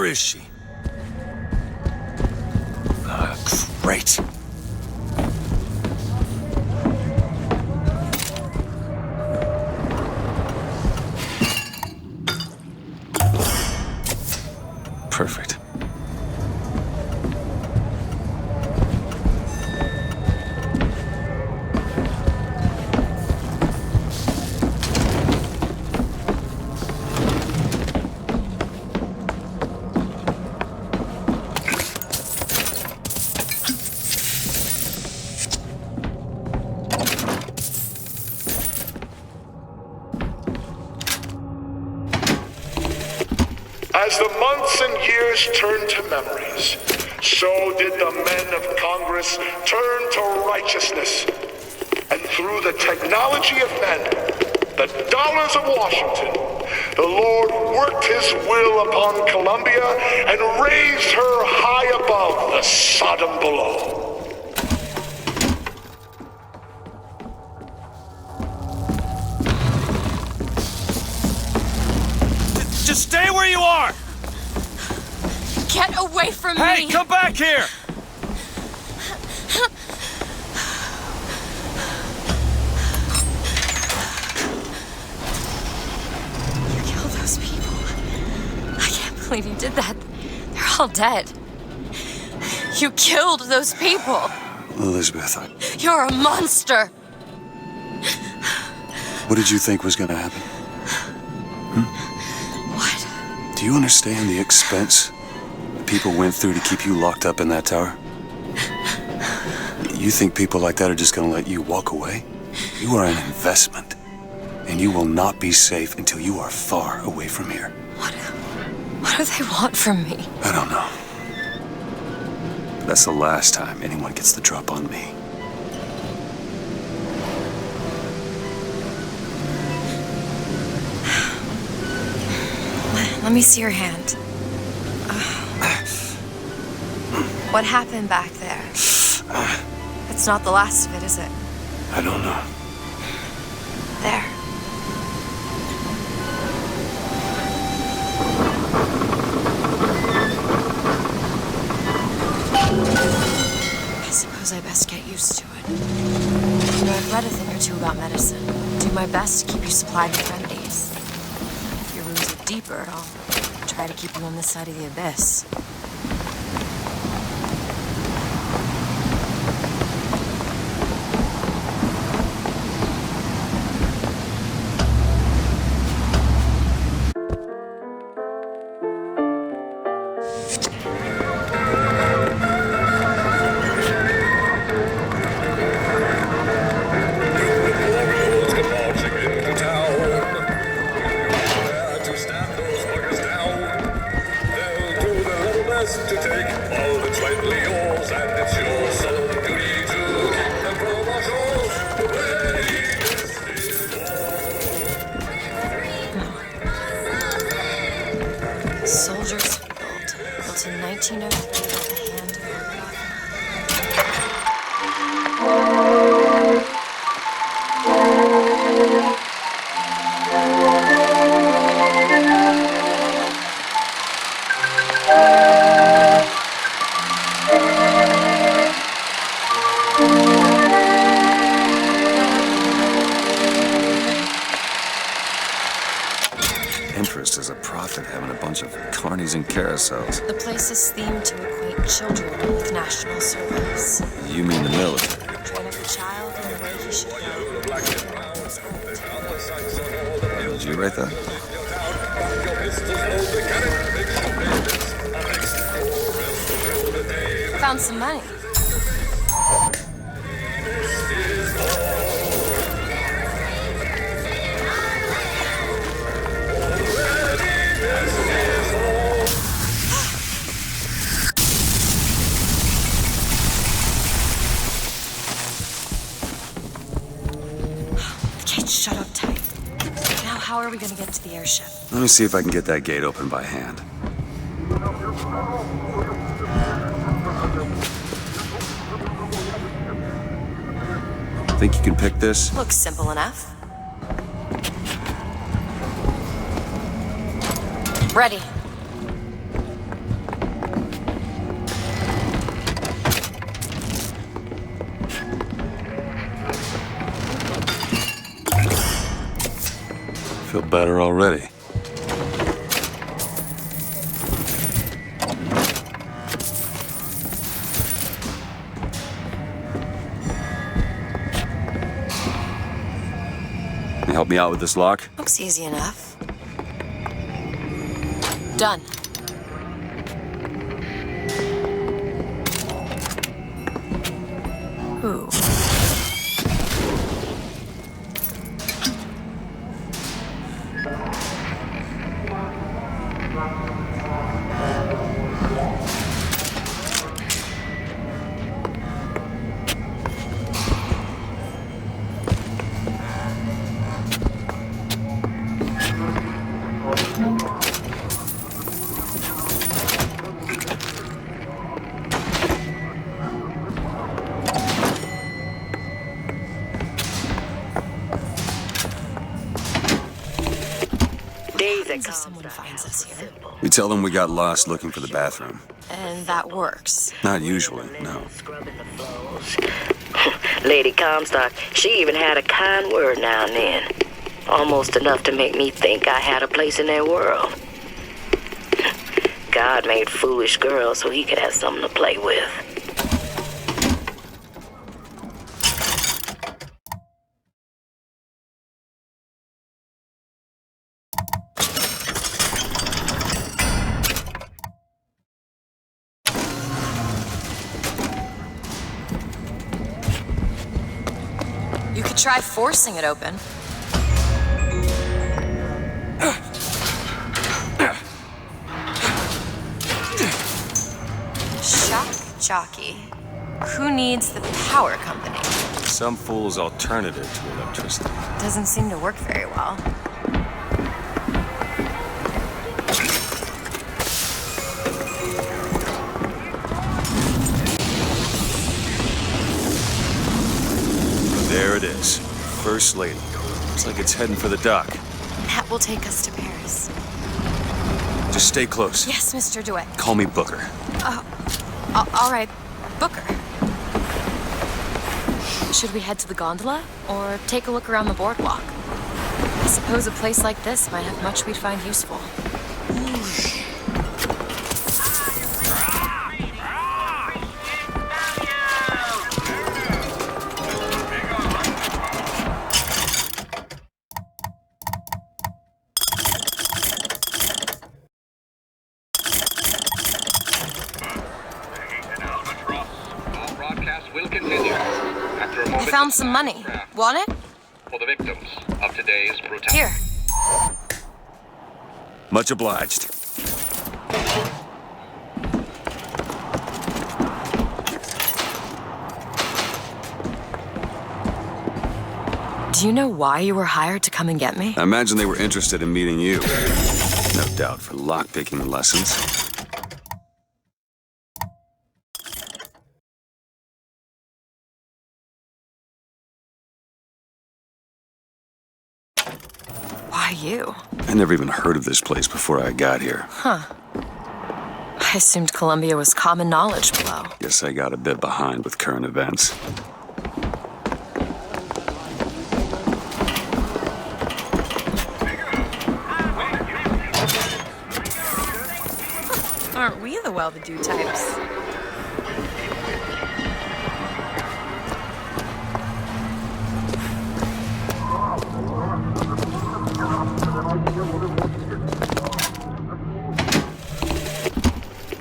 Where is she? Great. Perfect. As the months and years turned to memories, so did the men of Congress turn to righteousness. And through the technology of men, the dollars of Washington, the Lord worked his will upon Columbia and raised her high above the Sodom below. Just stay where you are! Get away from me! Hey, come back here! You killed those people. I can't believe you did that. They're all dead. You killed those people. Elizabeth, You're a monster. what did you think was gonna happen? What? Do you understand the expense people went through to keep you locked up in that tower? You think people like that are just gonna let you walk away? You are an investment, and you will not be safe until you are far away from here. What do they want from me? I don't know. That's the last time anyone gets the drop on me. Let me see your hand. What happened back there? It's not the last of it, is it? I don't know. There. I suppose I best get used to it. You know, I've read a thing or two about medicine. Do my best to keep you supplied with remedies. If your wounds are deeper, I'll try to keep you on this side of the abyss. To take all that's rightly yours, and it's your solemn duty to keep them from our shores. Soldiers Field, built in 1903 by the hand of our Interest is a profit having a bunch of carnies and carousels. The place is themed to acquaint children with national service. You mean the military? Train up a child in the way he should go. Did you write that? Found some money. Shut up tight. Now how are we gonna get to the airship? Let me see if I can get that gate open by hand. Think you can pick this? Looks simple enough. Ready. Feel better already. Can you help me out with this lock? Looks easy enough. Done. Ooh. If someone finds us here. We tell them we got lost looking for the bathroom. And that works. Not usually, no. Lady Comstock, she even had a kind word now and then. Almost enough to make me think I had a place in their world. God made foolish girls so he could have something to play with. You could try forcing it open. Shock jockey. Who needs the power company? Some fool's alternative to electricity. Doesn't seem to work very well. There it is. First Lady. Looks like it's heading for the dock. That will take us to Paris. Just stay close. Yes, Mr. DeWitt. Call me Booker. All right, Booker. Should we head to the gondola or take a look around the boardwalk? I suppose a place like this might have much we'd find useful. I found some money. Want it? For the victims of today's brutality. Here. Much obliged. Do you know why you were hired to come and get me? I imagine they were interested in meeting you. No doubt for lockpicking lessons. Why you? I never even heard of this place before I got here. I assumed Columbia was common knowledge below. Guess I got a bit behind with current events. Aren't we the well-to-do types?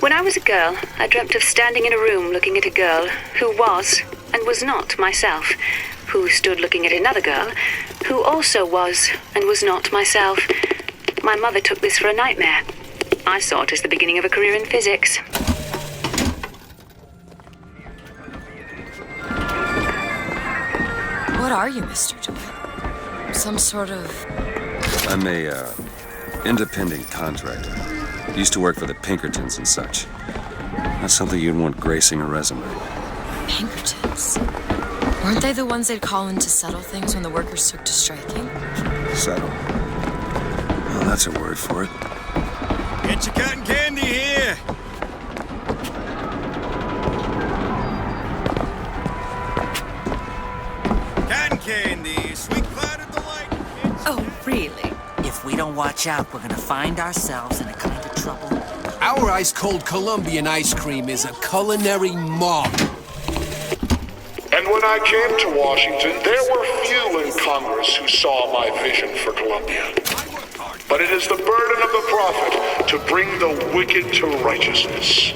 When I was a girl, I dreamt of standing in a room looking at a girl who was and was not myself, who stood looking at another girl who also was and was not myself. My mother took this for a nightmare. I saw it as the beginning of a career in physics. What are you, Mr. DeWitt? Some sort of... I'm a, independent contractor. Used to work for the Pinkertons and such. Not something you'd want gracing a resume. Pinkertons? Weren't they the ones they'd call in to settle things when the workers took to striking? Settle. Well, that's a word for it. Get your cotton candy here! Cotton candy, sweet cloud of delight. Oh, really? we don't watch out, we're gonna find ourselves in a kind of trouble. Our ice-cold Colombian ice cream is a culinary marvel. And when I came to Washington, there were few in Congress who saw my vision for Colombia. But it is the burden of the prophet to bring the wicked to righteousness.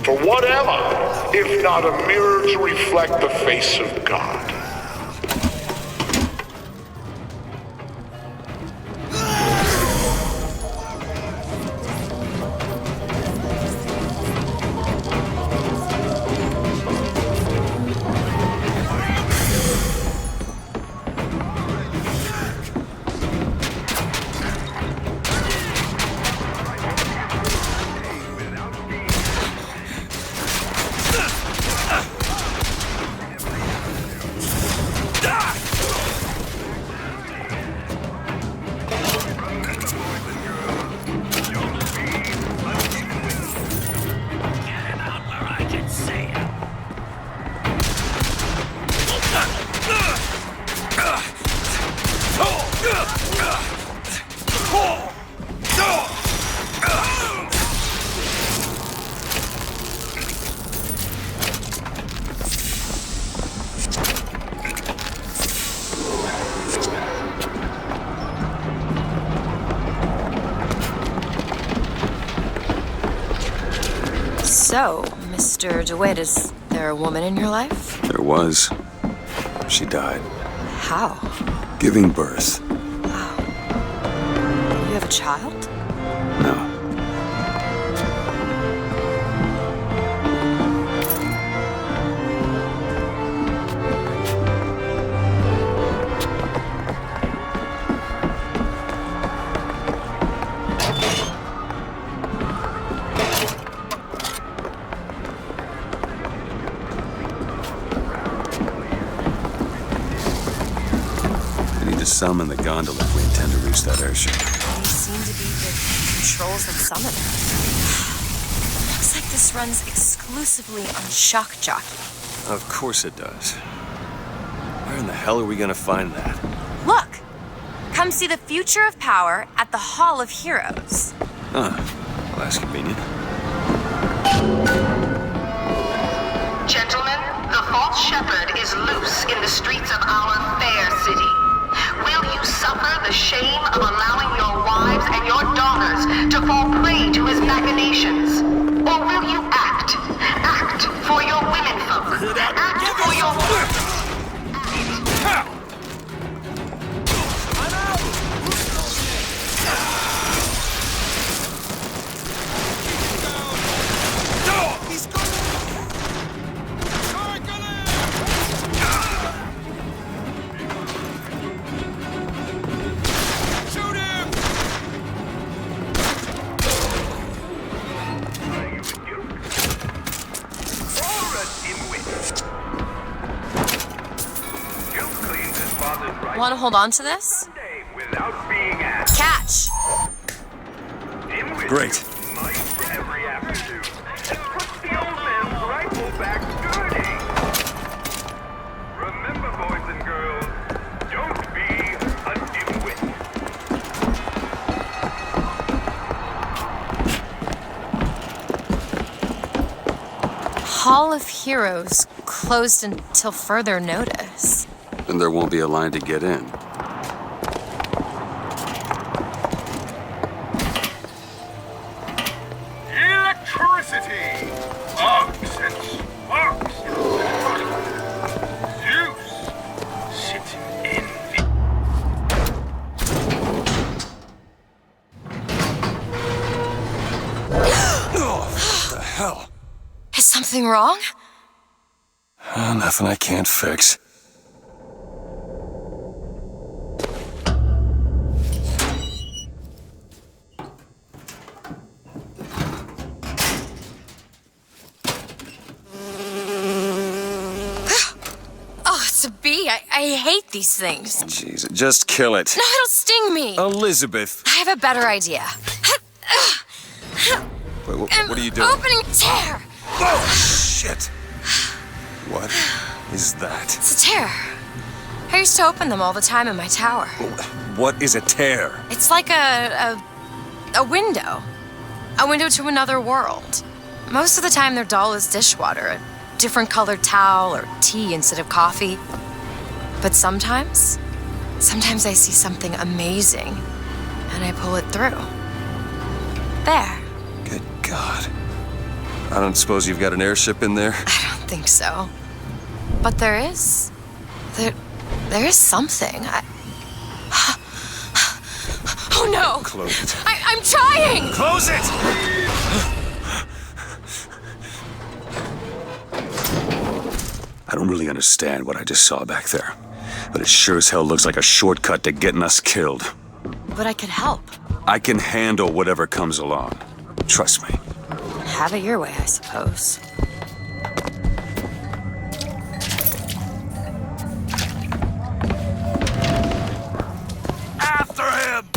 For what am I, if not a mirror to reflect the face of God? So, Mr. DeWitt, is there a woman in your life? There was. She died. How? Giving birth. Wow. You have a child? No. To summon the gondola if we intend to reach that airship. They seem to be the controls that summon it. Looks like this runs exclusively on shock jockey. Of course it does. Where in the hell are we gonna find that? Look! Come see the future of power at the Hall of Heroes. Huh. Well, that's convenient. Gentlemen, the false shepherd is loose in the streets of our fair city. Will you suffer the shame of allowing your wives and your daughters to fall prey to his machinations? Or will you act? Act for your womenfolk. Act for your Want to hold on to this? Catch! Great. Remember, boys and girls, don't be a dimwit. Hall of Heroes closed until further notice. Then there won't be a line to get in. Electricity! Bugs and sparks! Zeus! Sitting in the... What the hell? Is something wrong? Nothing I can't fix. I hate these things. Jeez, just kill it. No, it'll sting me. Elizabeth. I have a better idea. Wait, what are you doing? Opening tear. Oh, shit. What is that? It's a tear. I used to open them all the time in my tower. What is a tear? It's like a window. A window to another world. Most of the time they're dull as dishwater, a different colored towel or tea instead of coffee. But sometimes I see something amazing and I pull it through. There. Good God. I don't suppose you've got an airship in there? I don't think so. But there is. There is something. Oh no! Close it. I'm trying! Close it! I don't really understand what I just saw back there, but it sure as hell looks like a shortcut to getting us killed. But I could help. I can handle whatever comes along. Trust me. Have it your way, I suppose. After him!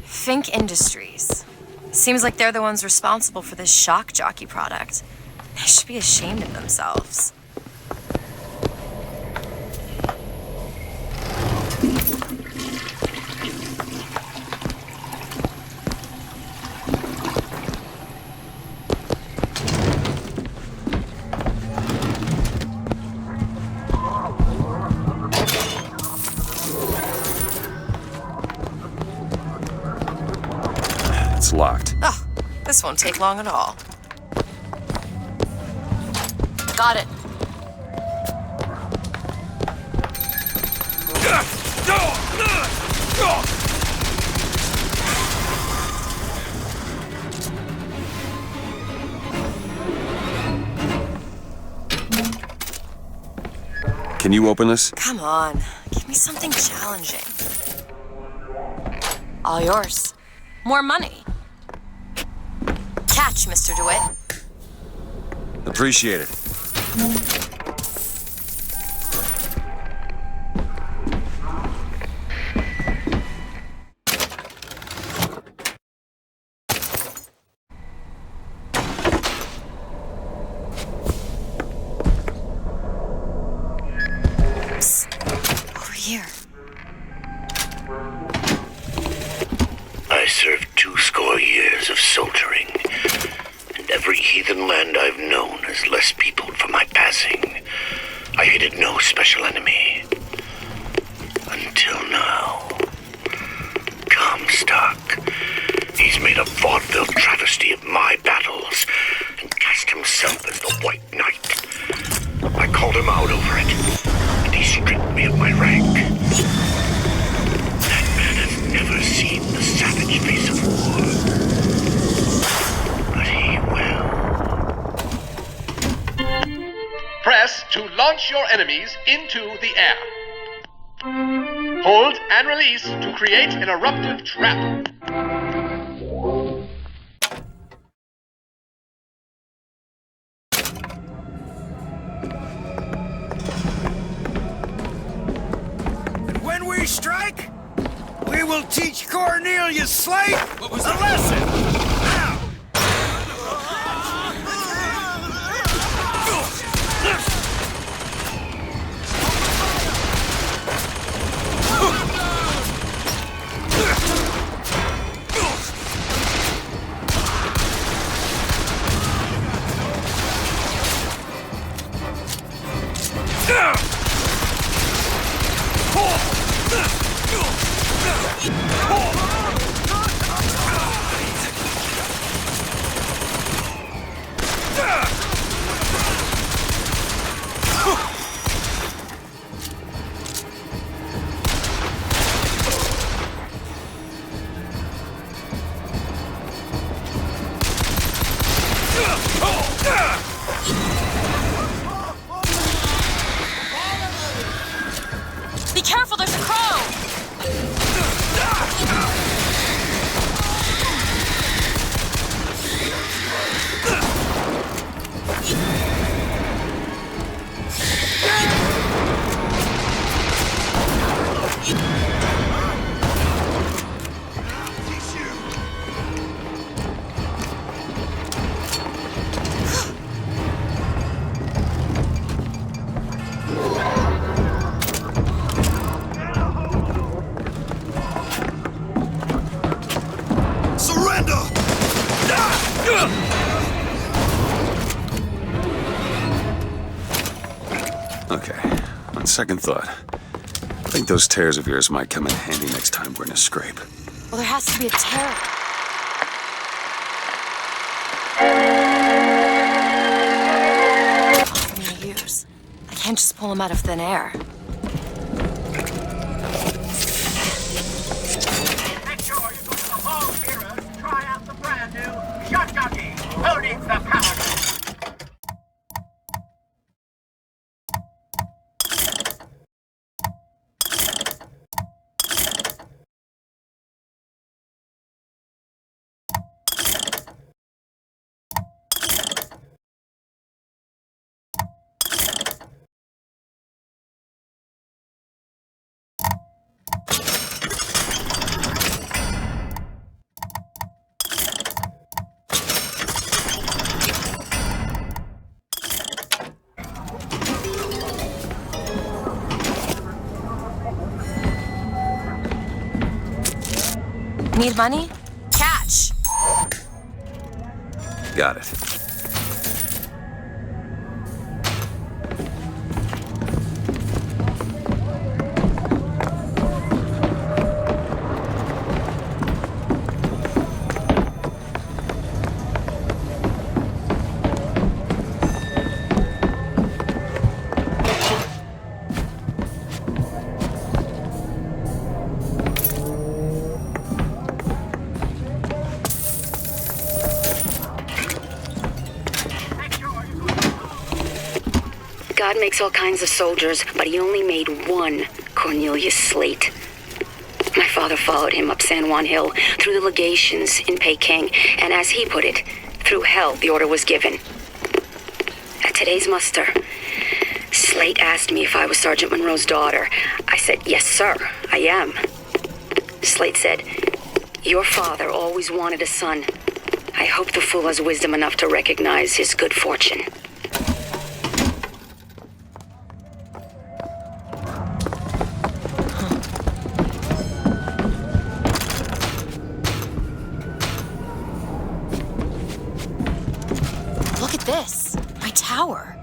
Fink Industries. Seems like they're the ones responsible for this shock jockey product. They should be ashamed of themselves. It's locked. Oh, this won't take long at all. Got it. Can you open this? Come on, give me something challenging. All yours. More money. Catch, Mr. DeWitt. Appreciate it. Psst. Over here. I served 20 years of soldiering, and every heathen land I've known has less peopled for my passing. I hated no special enemy. Until now. Comstock. He's made a vaudeville travesty of my battles, and cast himself as the White Knight. I called him out over it, and he stripped me of my rank. That man has never seen the savage face of war. But he will. Press to launch your enemies into the air. Hold and release to create an eruptive trap. When we strike, we will teach Cornelius Slate a lesson. Now. Be careful, there's a crow! Okay, on second thought, I think those tears of yours might come in handy next time we're in a scrape. Well, there has to be a tear. Hard for me to use. I can't just pull them out of thin air. Make sure you go to the Hall of Heroes to try out the brand new Shotgun. Who needs the power? Need money? Catch! Got it. God makes all kinds of soldiers, but he only made one Cornelius Slate. My father followed him up San Juan Hill, through the legations in Peking, and as he put it, through hell the order was given. At today's muster, Slate asked me if I was Sergeant Monroe's daughter. I said, yes, sir, I am. Slate said, your father always wanted a son. I hope the fool has wisdom enough to recognize his good fortune. This, my tower.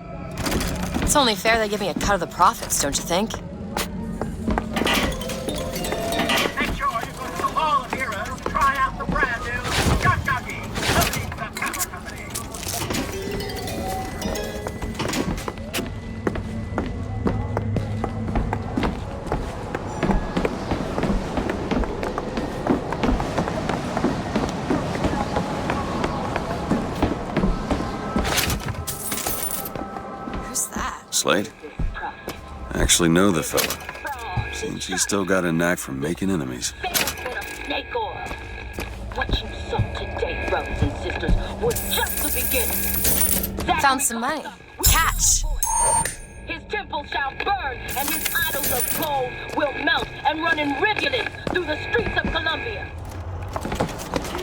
It's only fair they give me a cut of the profits, don't you think? Make sure you go to the Hall of Heroes to try out the brand new Shotgun. Who needs the power company? Slate? I actually know the fella. Seems he's still got a knack for making enemies. What you saw today, brothers and sisters, was just the beginning. Found some money. Catch! His temple shall burn, and his idols of gold will melt and run in rivulets through the streets of Columbia.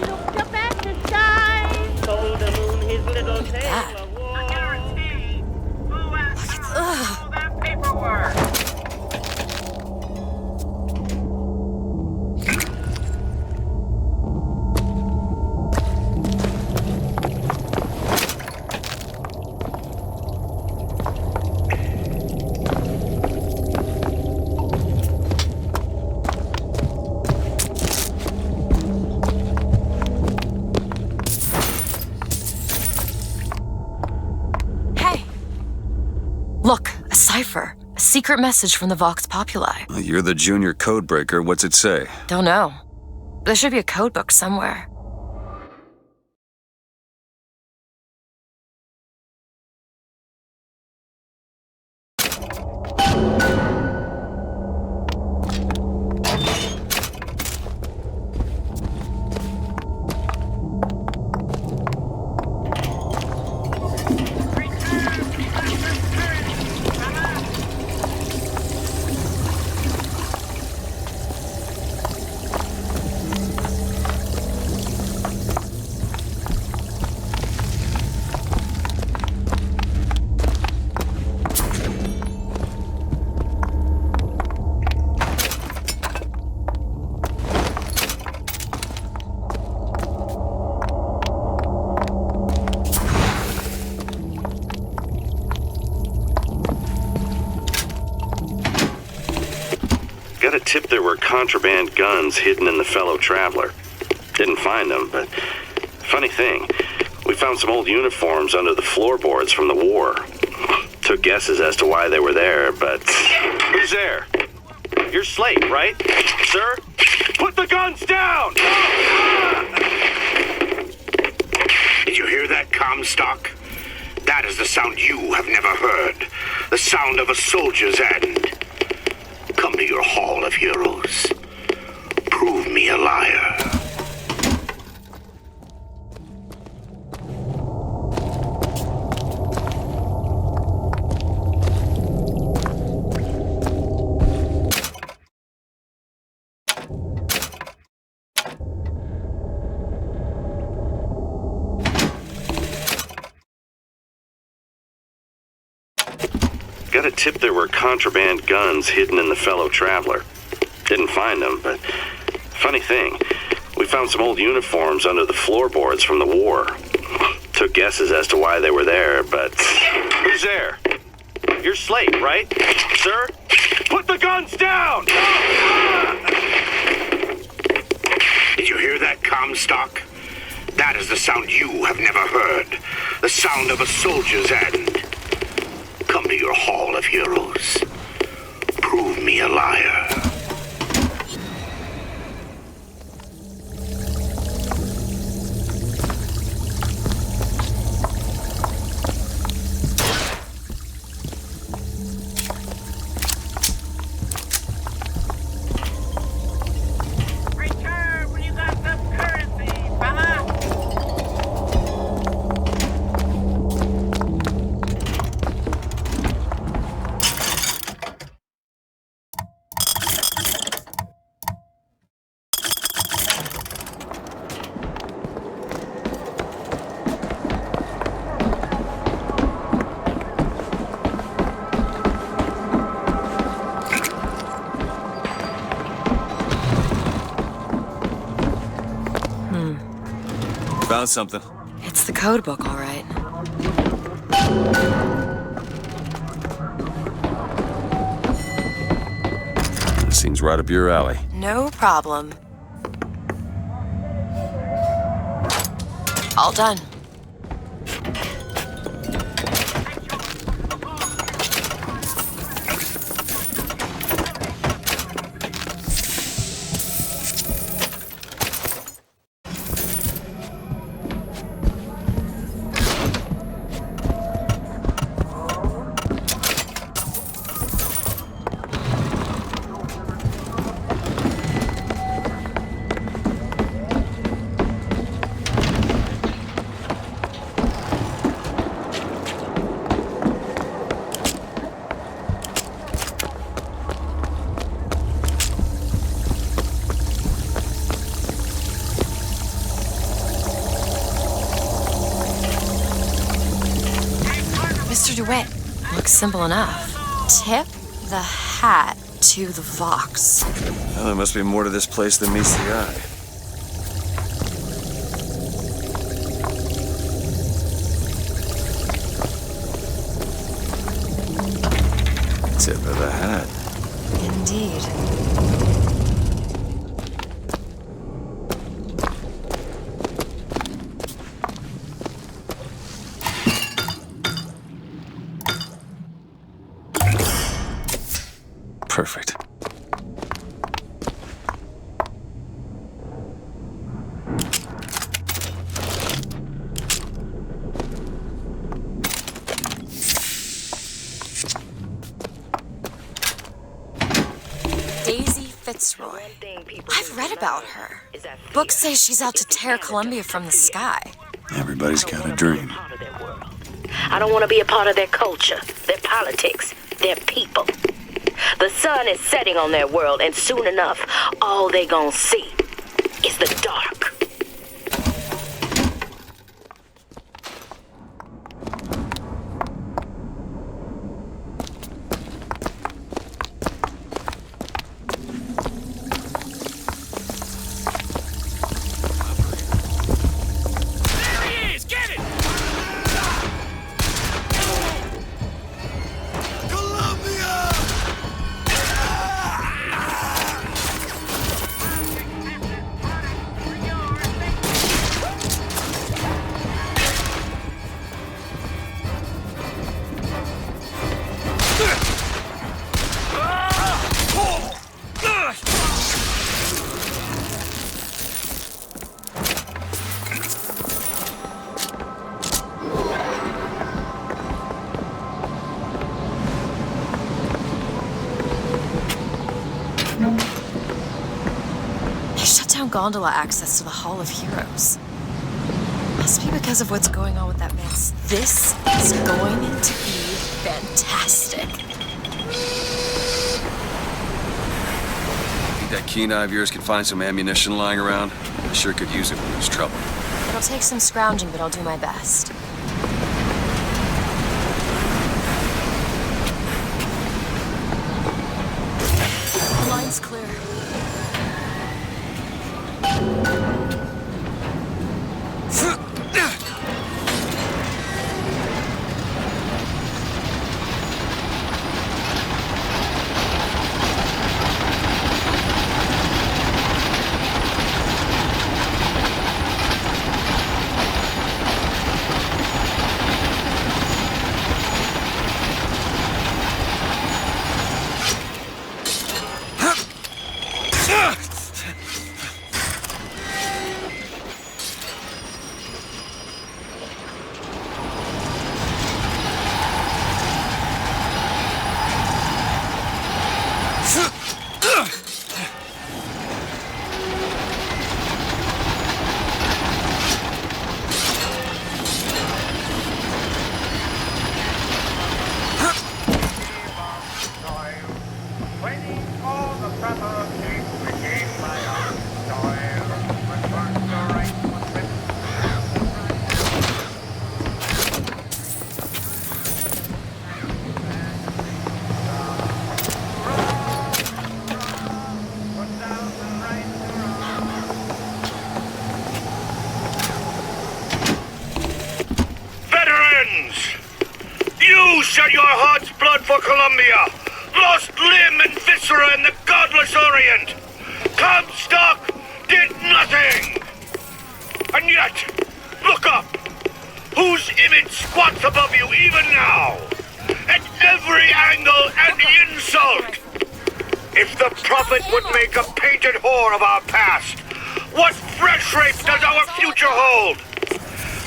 Looked up at the sky, told the moon his little tale of war. I guarantee, who asked all that paperwork? Look, a cipher. A secret message from the Vox Populi. You're the junior codebreaker. What's it say? Don't know. There should be a code book somewhere. Got a tip there were contraband guns hidden in the fellow traveler. Didn't find them, but funny thing, we found some old uniforms under the floorboards from the war. Took guesses as to why they were there, but... Who's there? You're Slate, right? Sir? Put the guns down! Did you hear that, Comstock? That is the sound you have never heard. The sound of a soldier's end. Come to your Hall of Heroes. Prove me a liar. Got a tip there were contraband guns hidden in the fellow traveler. Didn't find them, but funny thing, we found some old uniforms under the floorboards from the war. Took guesses as to why they were there, but... Who's there? You're Slate, right? Sir? Put the guns down! Did you hear that, Comstock? That is the sound you have never heard. The sound of a soldier's end. Come to your Hall of Heroes. Prove me a liar. Return when you got some currency, fella. Found something. It's the code book, all right. Seems right up your alley. No problem. All done. Mr. DeWitt, looks simple enough. Tip the hat to the Vox. Well, there must be more to this place than meets the eye. Tip of the hat. Indeed. Perfect. Daisy Fitzroy. I've read about her. Books say she's out to tear Columbia from the sky. Everybody's got a dream. I don't want to be a part of their culture, their politics, their people. The sun is setting on their world, and soon enough, all they gonna see is the dark. gondola access to the Hall of Heroes. Must be because of what's going on with that man. This is going to be fantastic. Think that keen eye of yours can find some ammunition lying around? I sure could use it when there's trouble. It'll take some scrounging, but I'll do my best. The line's clear. You shed your heart's blood for Columbia, lost limb and viscera in the godless Orient. Comstock did nothing. And yet, look up. Whose image squats above you even now? At every angle and insult. If the prophet would make a painted whore of our past, what fresh rape does our future hold?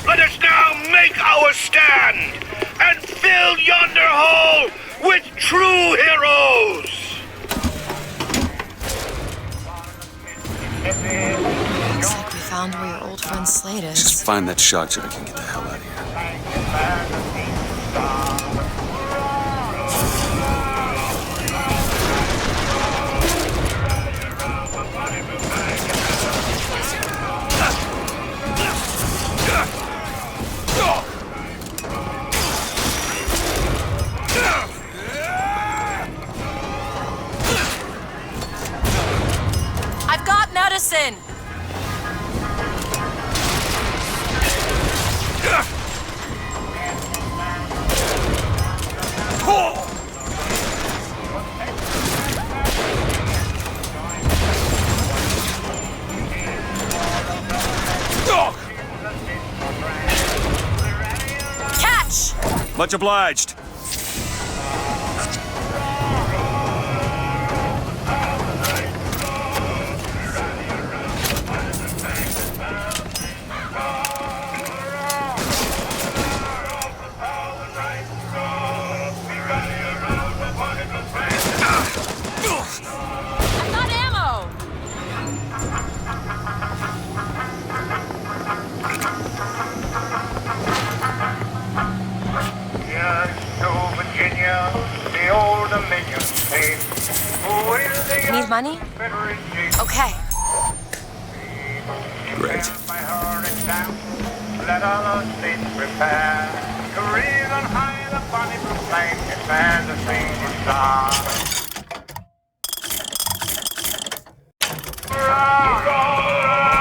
Let us now make our stand and fill yonder hole with true heroes! Looks like we found where your old friend Slade is. Just find that shock so I can get the hell out of here. I've got medicine! Catch! Much obliged. I've got ammo! Here's to Virginia, the old Dominion state. Need money? Okay. Great. By her example, let all our states prepare to raise on high the bonny blue flag and fan the single star. Hurrah!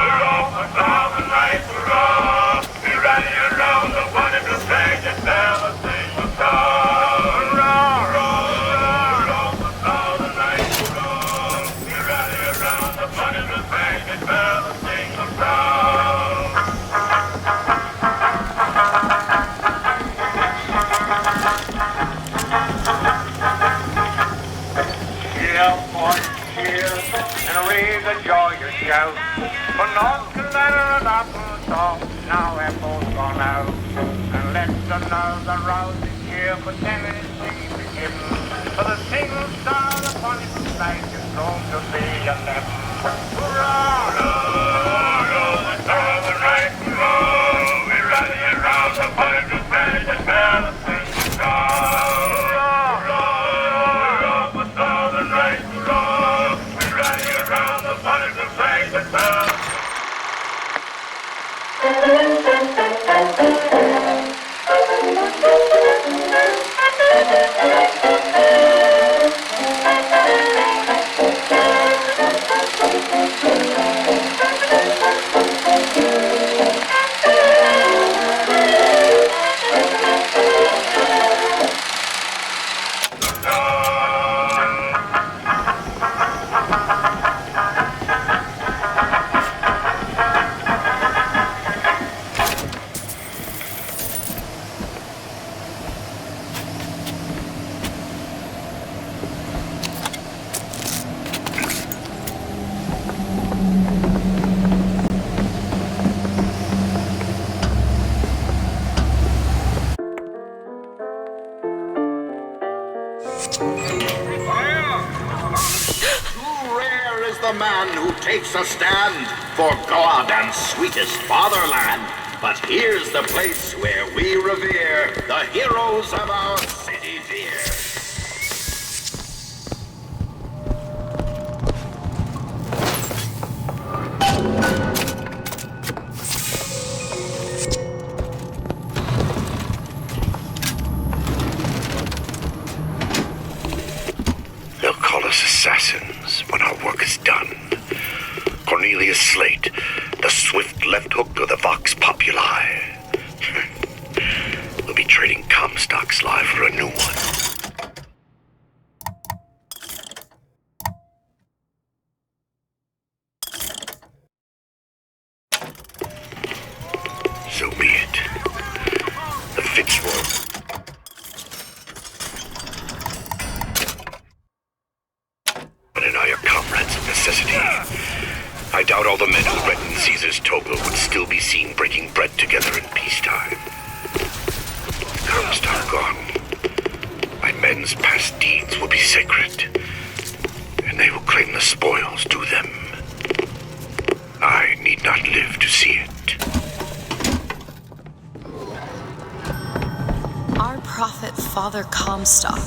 Hurrah! 1,000 knights, hurrah! Be ready around the bonny blue flag and fan the single star. Hurrah! Hurrah! 1,000 knights, hurrah! Be ready around the bonny blue flag and fan the single star. And raise a joyous shout. For North Carolina and Arkansas, now have both gone out. And let another rousing cheer for Tennessee begin. For the single star upon its flag is known to be 11. Hurrah! Too rare is the man who takes a stand for God and sweetest fatherland. But here's the place where we revere the heroes of our city dear. They'll call us assassins when our work is done. Cornelius Slate, the swift left hook of the Vox Populi. We'll be trading Comstock Sly for a new one. So be it. The Fitzroy. And I are comrades of necessity. I doubt all the men who read in Caesar's toga would still be seen breaking bread together in peacetime. Comstock gone. My men's past deeds will be sacred, and they will claim the spoils due them. I need not live to see it. Our prophet, Father Comstock,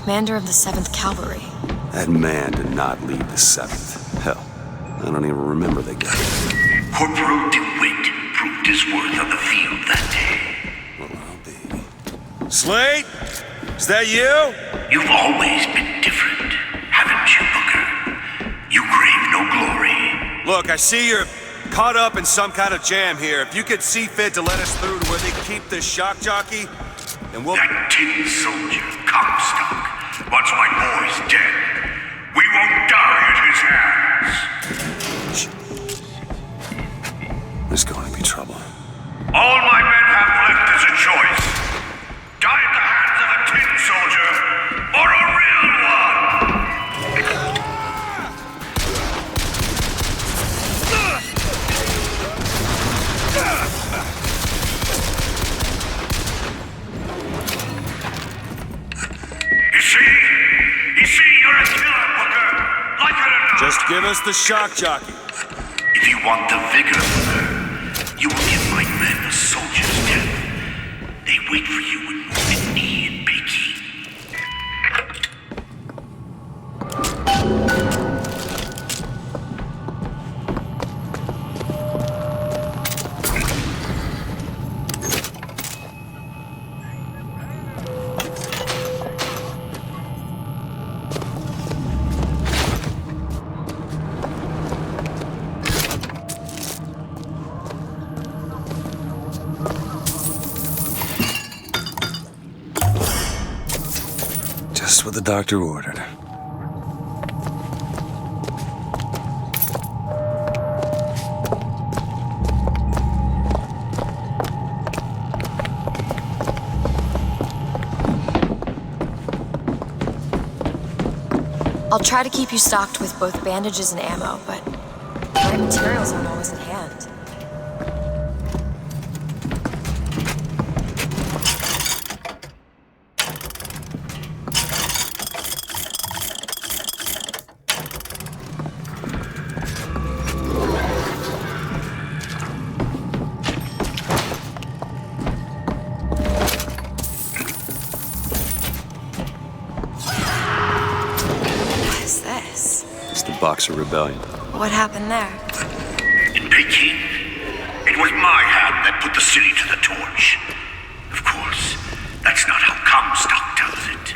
commander of the 7th Cavalry. That man did not lead the 7th. Hell, I don't even remember the guy. Corporal DeWitt proved his worth on the field that day. Well, I'll be. Slate? Is that you? You've always been different, haven't you, Booker? You crave no glory. Look, I see you're caught up in some kind of jam here. If you could see fit to let us through to where they keep this shock jockey, then we'll... That tin soldier, Comstock. Once my boy's dead, we won't die at his hands. There's going to be trouble. All my men have left is a choice. Die at the hands of a tin soldier, or a real one! You see, you're a killer, Booker. Like it or not. Just give us the shock jockey. If you want the vigor, Booker, you will give my men a soldier's death. They wait for you in Wounded Knee in Peking. Just what the doctor ordered. I'll try to keep you stocked with both bandages and ammo, but my materials aren't always at hand. Boxer Rebellion. What happened there? In Peking, it was my hand that put the city to the torch. Of course, that's not how Comstock tells it.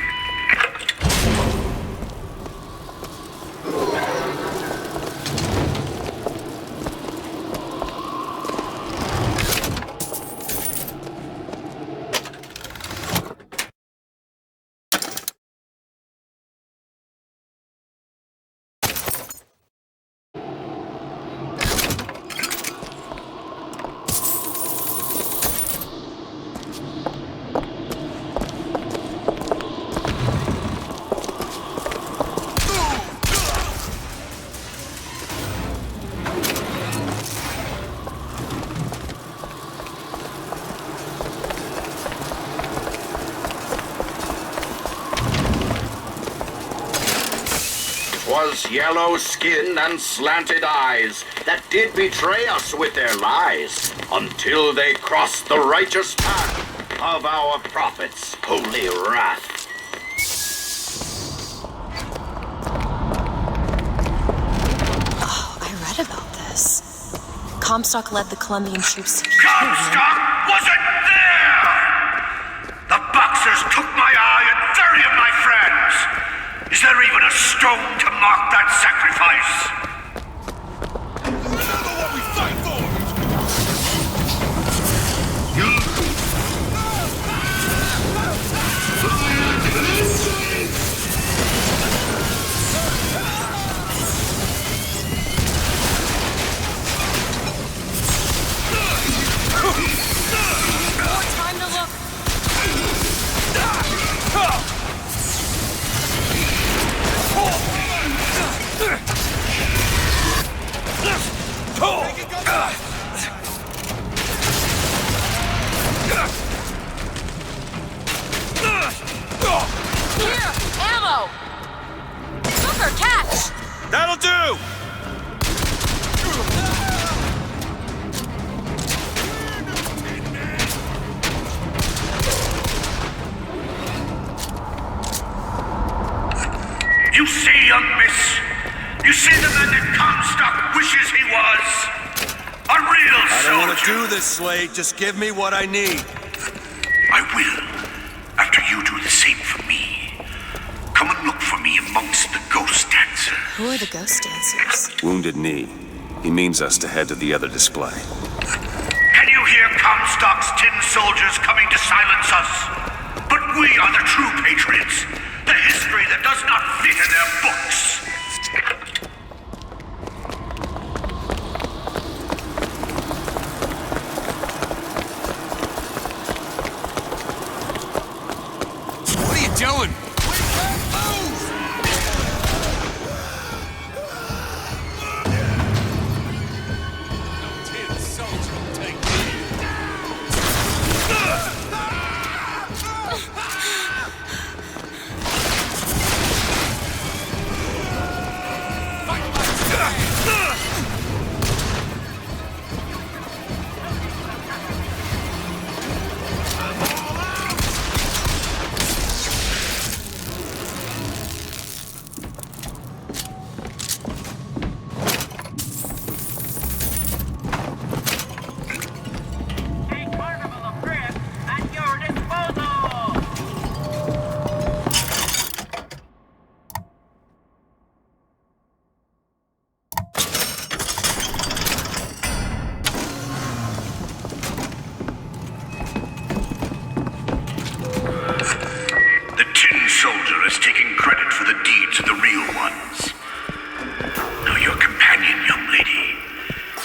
'Twas yellow skin and slanted eyes that did betray us with their lies, until they crossed the righteous path of our prophet's holy wrath. Oh, I read about this. Comstock led the Colombian troops to Comstock wasn't there! The Boxers took my eye and 30 of my friends! Is there even a stone to mark that sacrifice? Remember what we fight for! More time to look. Here, ammo! Hooker, catch! That'll do! You see, young miss? You see the man that Comstock wishes he was? A real soldier! I don't want to do this, Slade. Just give me what I need. I will, after you do the same for me. Come and look for me amongst the ghost dancers. Who are the ghost dancers? Wounded Knee. He means us to head to the other display. Can you hear Comstock's tin soldiers coming to silence us? But we are the true patriots. The history that does not fit in their books. What are you doing?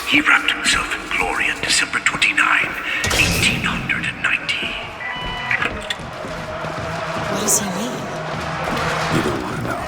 He wrapped himself in glory on December 29, 1890. What does he mean? You don't want to know.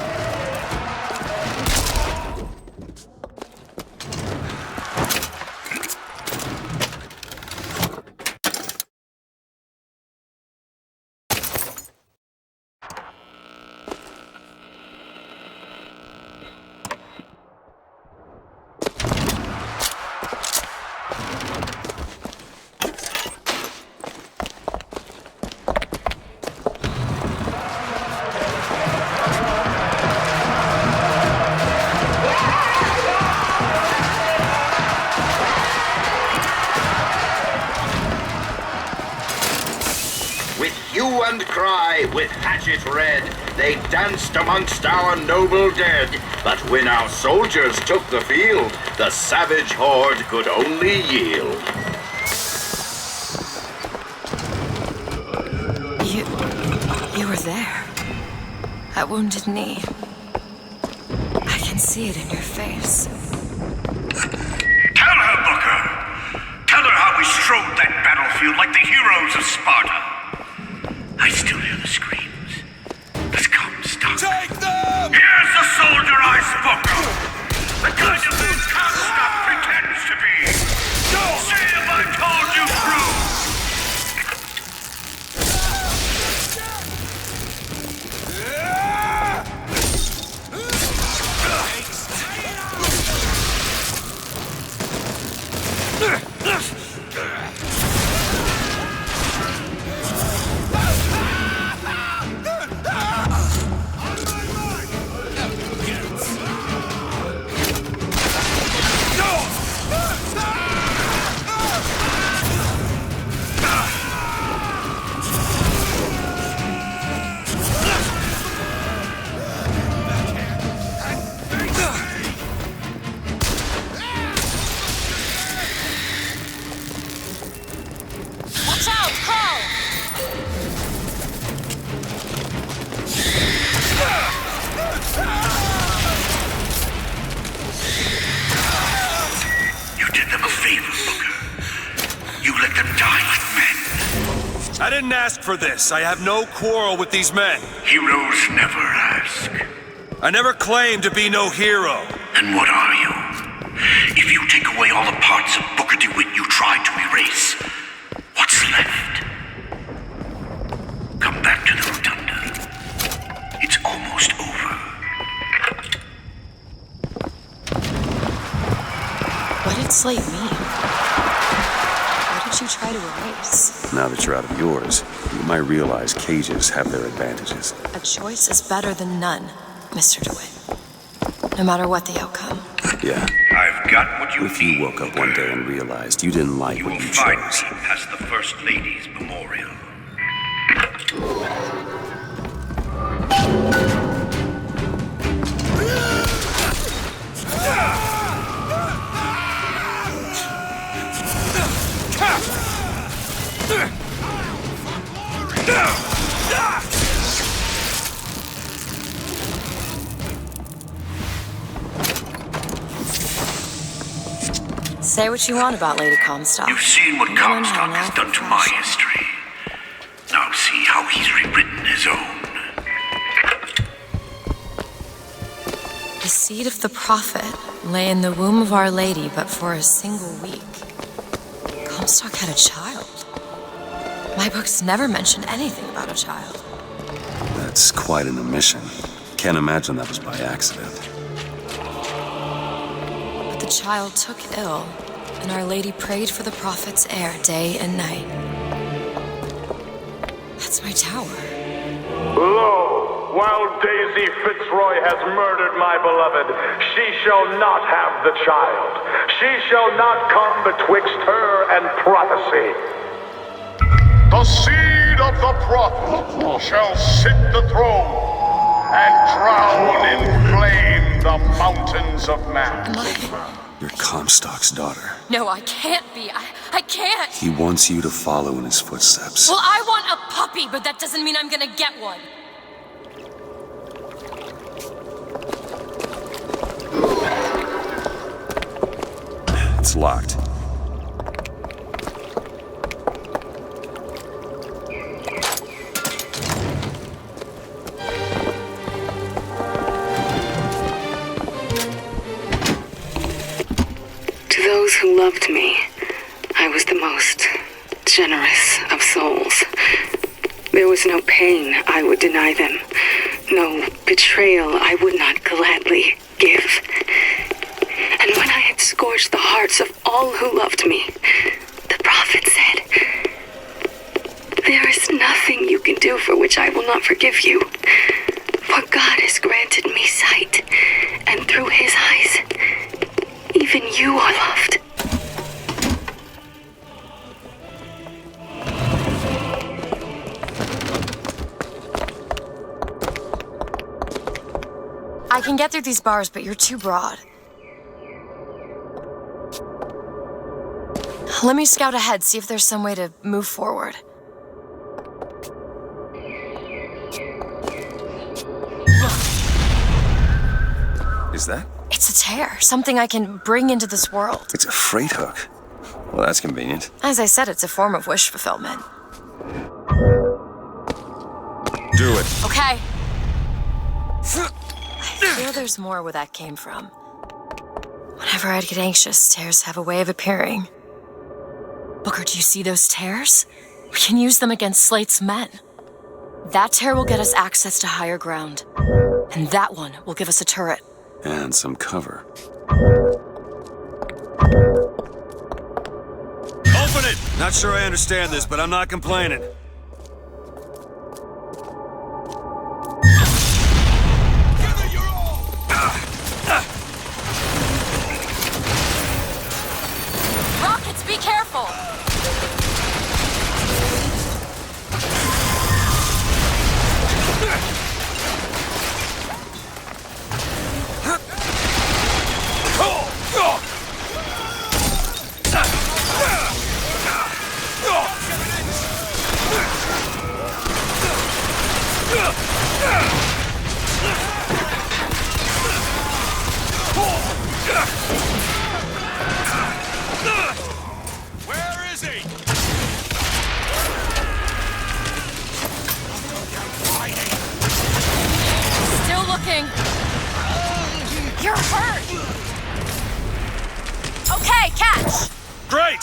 Hue and cry, with hatchet red, they danced amongst our noble dead. But when our soldiers took the field, the savage horde could only yield. You were there. At Wounded Knee. I can see it in your face. Tell her, Booker! Tell her how we strode that battlefield like the heroes of Sparta. I still hear the screams. Does Comstock? Take them! Here's the soldier I spoke of! The kind of man Comstock pretends to be! See if I told you true! I didn't ask for this. I have no quarrel with these men. Heroes never ask. I never claimed to be no hero. Then what are you? If you take away all the parts of Booker DeWitt you tried to erase, what's left? Come back to the Rotunda. It's almost over. What did Slate mean? What did you try to erase? Now that you're out of yours, you might realize cages have their advantages. A choice is better than none, Mr. DeWitt. No matter what the outcome. Yeah. I've got what you If you woke up one day and realized you didn't like what you find chose. me past the First Lady's memorial. Say what you want about Lady Comstock. You've seen what Comstock has done to my history. Now see how he's rewritten his own. The seed of the prophet lay in the womb of Our Lady, but for a single week. Comstock had a child. My books never mentioned anything about a child. That's quite an omission. Can't imagine that was by accident. But the child took ill, and Our Lady prayed for the prophet's heir day and night. That's my tower. Lo, while Daisy Fitzroy has murdered my beloved, she shall not have the child. She shall not come betwixt her and prophecy. The seed of the prophet shall sit the throne and drown in flame the mountains of man. You're Comstock's daughter. No, I can't be. I can't. He wants you to follow in his footsteps. Well, I want a puppy, but that doesn't mean I'm gonna get one. It's locked. To those who loved me, I was the most generous of souls. There was no pain I would deny them, no betrayal I would not gladly give. And when I had scorched the hearts of all who loved me, the prophet said, "There is nothing you can do for which I will not forgive you. For God has granted me sight, and through his eyes, even you are loved." I can get through these bars, but you're too broad. Let me scout ahead, see if there's some way to move forward. Is that? It's a tear, something I can bring into this world. It's a freight hook. Well, that's convenient. As I said, it's a form of wish fulfillment. Do it. Okay. I feel there's more where that came from. Whenever I'd get anxious, tears have a way of appearing. Booker, do you see those tears? We can use them against Slate's men. That tear will get us access to higher ground. And that one will give us a turret. And some cover. Open it! Not sure I understand this, but I'm not complaining. Rockets, be careful! Yeah! coming. You're hurt. Okay, catch. Great!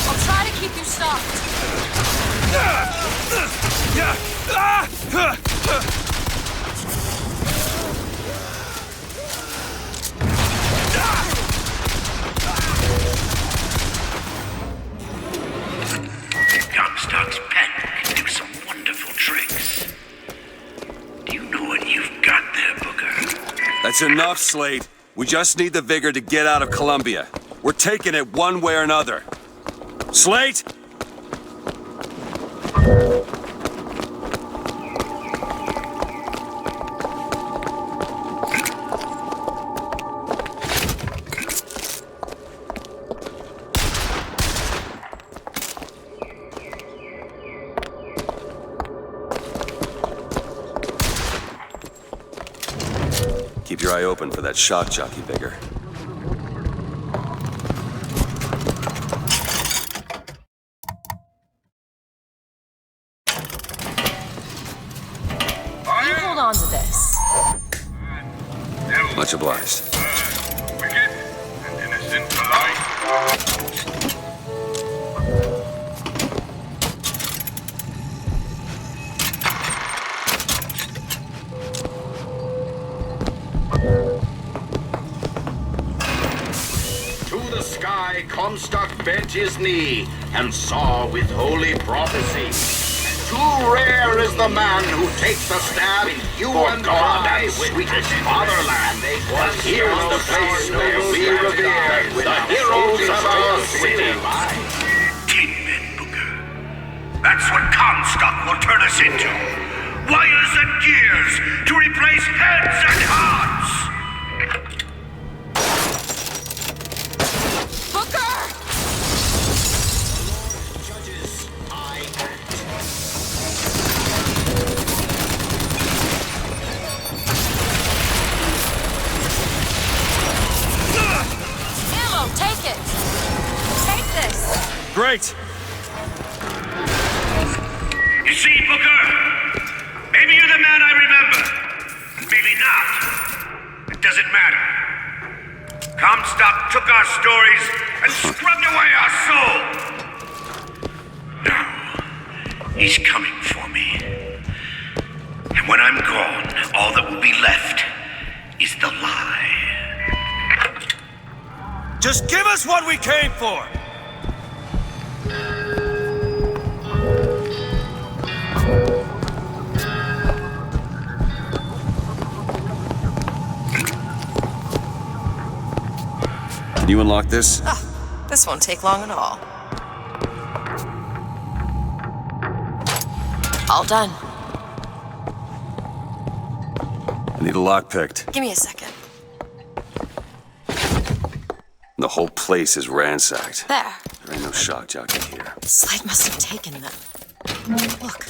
I'll try to keep you stopped. Comstock's pen can do some wonderful tricks. Do you know what you've got there, Booker? That's enough, Slate. We just need the vigor to get out of Columbia. We're taking it one way or another. Slate? Keep your eye open for that shock jockey, Vigor. You hold on to this. Much obliged. Wicked and innocent alike. To the sky Comstock bent his knee and saw with holy prophecy. Too rare is the man who takes a stand in you and God and sweetest fatherland. But here's the place where we revere the heroes of our city. Tin men, Booker. That's what Comstock will turn us into. Wires and gears to replace heads and hearts. Booker! Judges, I act. Ammo, take it! Take this! Great! You see, Booker? Maybe you're the man I remember. Maybe not. It doesn't matter. Comstock took our stories and scrubbed away our soul. Now, he's coming for me. And when I'm gone, all that will be left is the lie. Just give us what we came for! Can you unlock this? This won't take long at all. All done. I need a lock picked. Give me a second. The whole place is ransacked. There. There ain't no shock jockey here. Slate must have taken them. Look.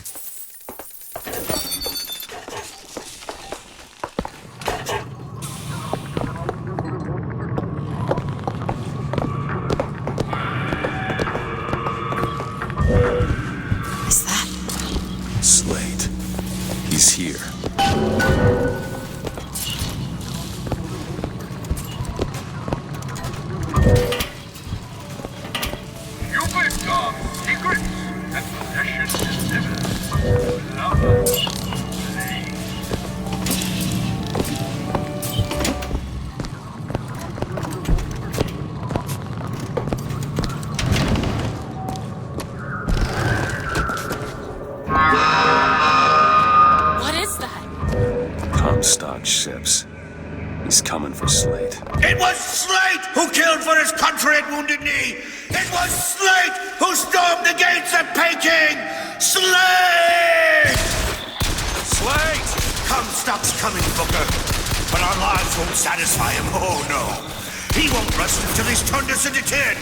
Is that? Slate. He's here. Hubert Dog's secrets and possessions delivered. Lava, blaze. What is that? Comstock ships. He's coming for Slate. It was Slate who killed for his country at Wounded Knee! It was Slate who stormed the gates of Peking! Slate! Slate! Comstock's coming, Booker. But our lives won't satisfy him. Oh, no. He won't rest until he's turned us into tin.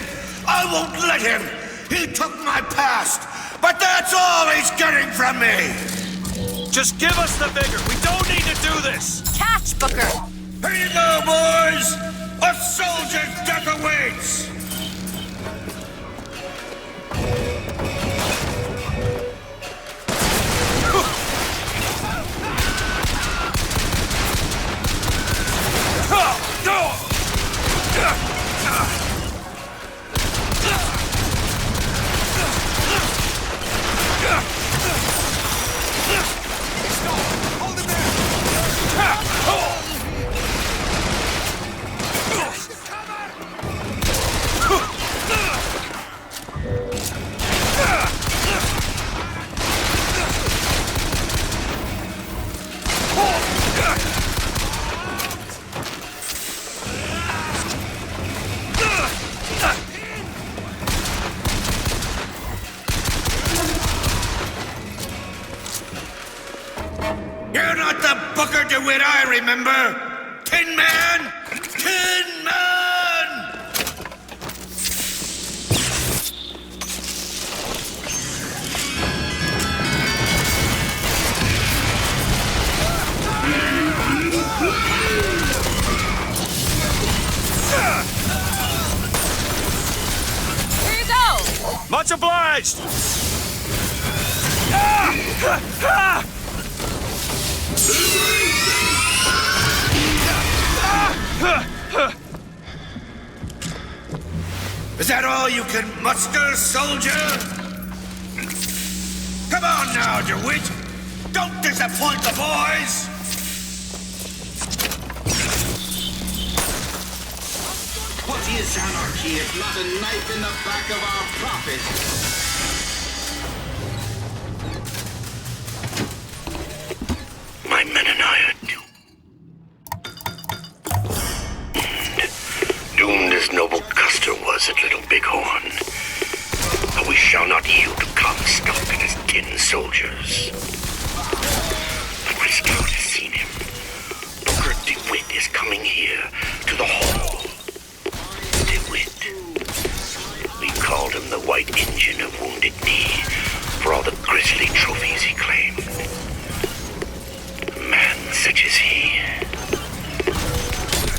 I won't let him. He took my past. But that's all he's getting from me. Just give us the vigor. We don't need to do this. Catch, Booker! Here you go, boys! A soldier's death awaits! DeWitt I remember. Tin Man! Tin Man! Here you go! Much obliged! Is that all you can muster, soldier? Come on now, DeWitt! Don't disappoint the boys! What is anarchy if not a knife in the back of our prophet? My men and I are doomed as noble Custer was at Little Bighorn. But we shall not yield to Comstock and his tin soldiers. Chris Scout has seen him. Booker DeWitt is coming here to the hall. DeWitt. We called him the White Injun of Wounded Knee for all the grisly trophies he claimed. A man such as he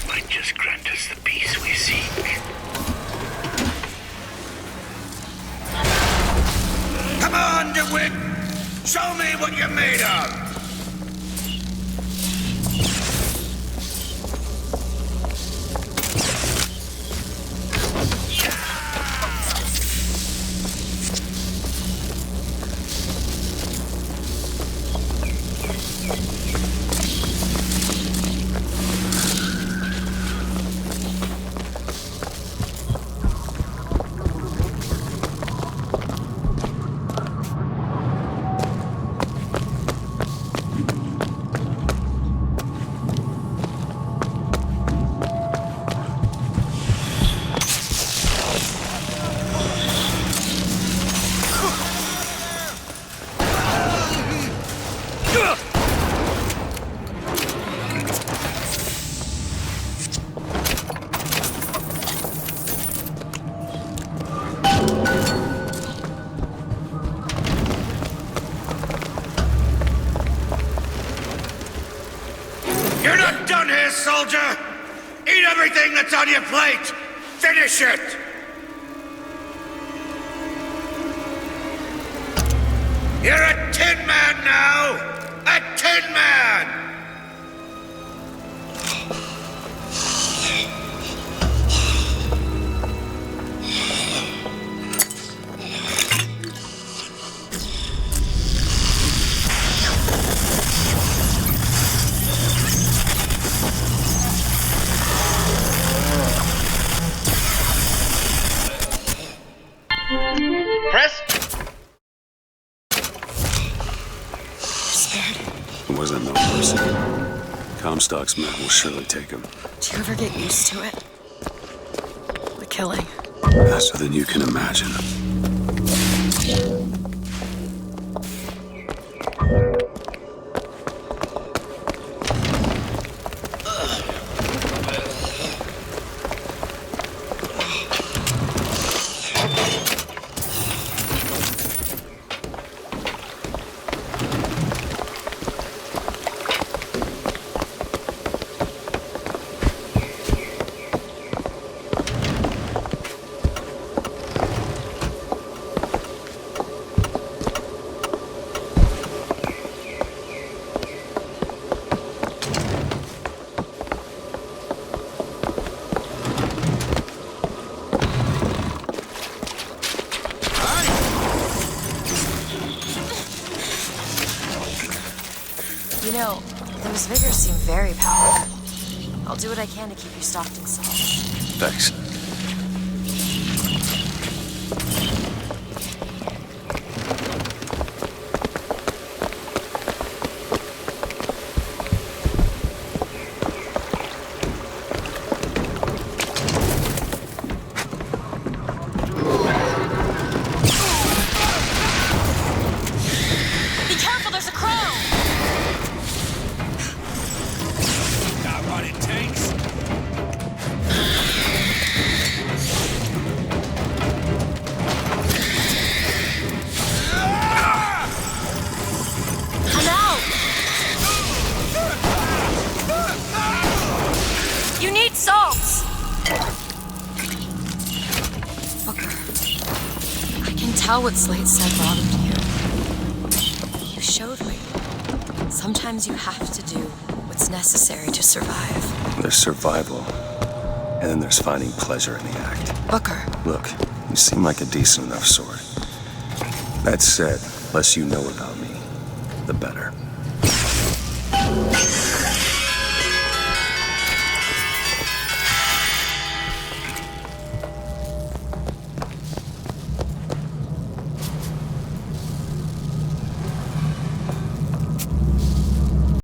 might just grant us the peace we seek. Come on, DeWitt! Show me what you're made of! You're not done here, soldier! Eat everything that's on your plate! Finish it! You're a Tin Man now! A Tin Man! Press. It wasn't no mercy. Comstock's men will surely take him. Do you ever get used to it? The killing. Faster than you can imagine. You know, those vigors seem very powerful. I'll do what I can to keep you stocked in salt. Thanks. Be careful, there's a crow! tell what Slate said bothered you. You showed me. Sometimes you have to do what's necessary to survive. There's survival, and then there's finding pleasure in the act. Booker. Look, you seem like a decent enough sort. That said, less you know about me, the better.